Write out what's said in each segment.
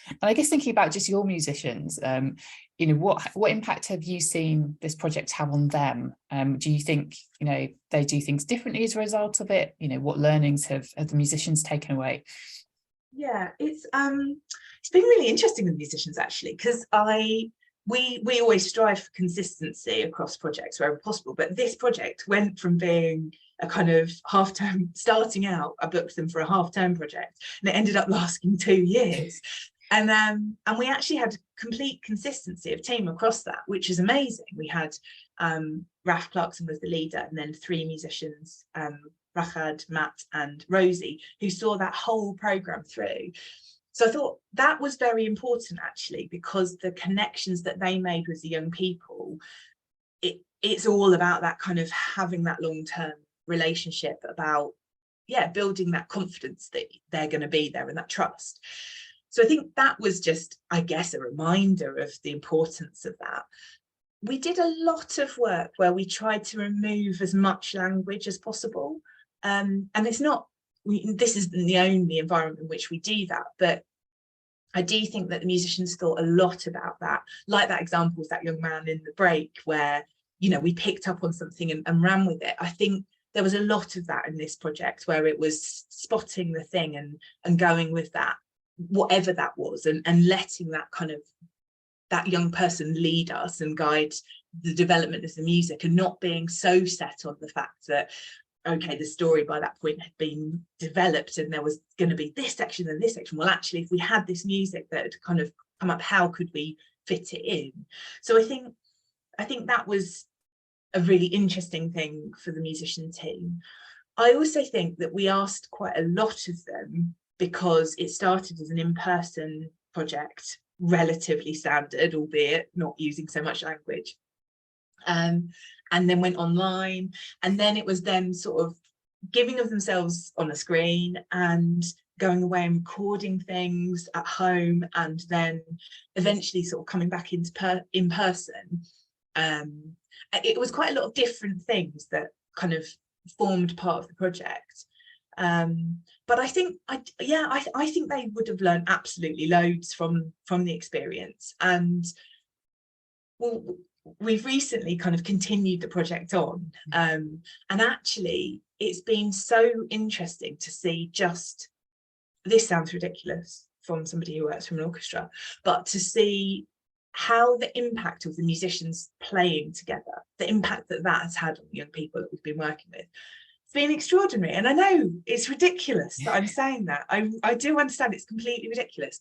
And I guess thinking about just your musicians, you know, what impact have you seen this project have on them? Do you think, you know, they do things differently as a result of it? You know, what learnings have the musicians taken away? Yeah, it's been really interesting with musicians, actually, because we always strive for consistency across projects wherever possible, but this project went from being a kind of half-term, starting out, I booked them for a half-term project, and it ended up lasting 2 years. And we actually had complete consistency of team across that, which is amazing. We had Raf Clarkson was the leader, and then 3 musicians, Rachad, Matt and Rosie, who saw that whole programme through. So I thought that was very important, actually, because the connections that they made with the young people, it's all about that kind of having that long-term relationship, about, yeah, building that confidence that they're going to be there and that trust. So I think that was just, I guess, a reminder of the importance of that. We did a lot of work where we tried to remove as much language as possible. And it's not, this isn't the only environment in which we do that, but I do think that the musicians thought a lot about that. Like that example with that young man in the break where, you know, we picked up on something and ran with it. I think there was a lot of that in this project, where it was spotting the thing and going with that, whatever that was, and letting that kind of, that young person lead us and guide the development of the music, and not being so set on the fact that, okay, the story by that point had been developed and there was going to be this section and this section. Well, actually, if we had this music that had kind of come up, how could we fit it in? So I think that was a really interesting thing for the musician team. I also think that we asked quite a lot of them, because it started as an in-person project, relatively standard, albeit not using so much language. And then went online, and then it was them sort of giving of themselves on a screen and going away and recording things at home, and then eventually sort of coming back into in person. It was quite a lot of different things that kind of formed part of the project. But I think I think they would have learned absolutely loads from the experience. And well, we've recently kind of continued the project on, and actually it's been so interesting to see, just, this sounds ridiculous from somebody who works from an orchestra, but to see how the impact of the musicians playing together, the impact that that has had on the young people that we've been working with, it's been extraordinary. And I know it's ridiculous that I'm saying that. I do understand it's completely ridiculous.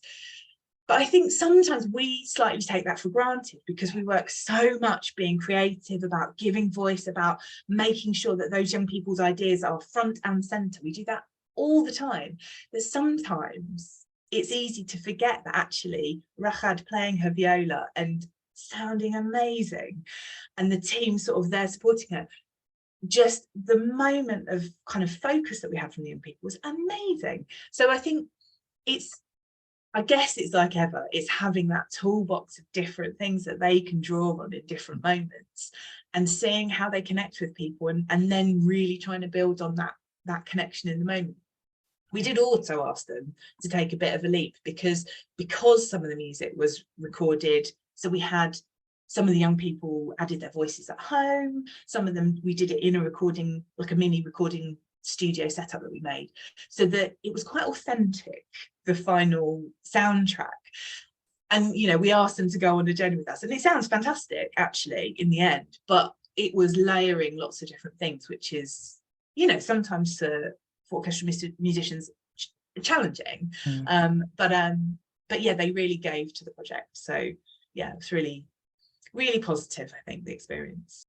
But I think sometimes we slightly take that for granted, because we work so much being creative, about giving voice, about making sure that those young people's ideas are front and centre. We do that all the time. That sometimes it's easy to forget that actually Rachad playing her viola and sounding amazing, and the team sort of there supporting her, just the moment of kind of focus that we had from the young people was amazing. So I think I guess it's like ever, it's having that toolbox of different things that they can draw on in different moments, and seeing how they connect with people, and then really trying to build on that connection in the moment. We did also ask them to take a bit of a leap, because some of the music was recorded. So we had some of the young people added their voices at home. Some of them, we did it in a recording, like a mini recording studio setup that we made, so that it was quite authentic, the final soundtrack. And, you know, we asked them to go on a journey with us, and it sounds fantastic actually in the end, but it was layering lots of different things, which is, you know, sometimes for orchestral musicians challenging. But yeah, they really gave to the project. So yeah, it's really, really positive, I think, the experience.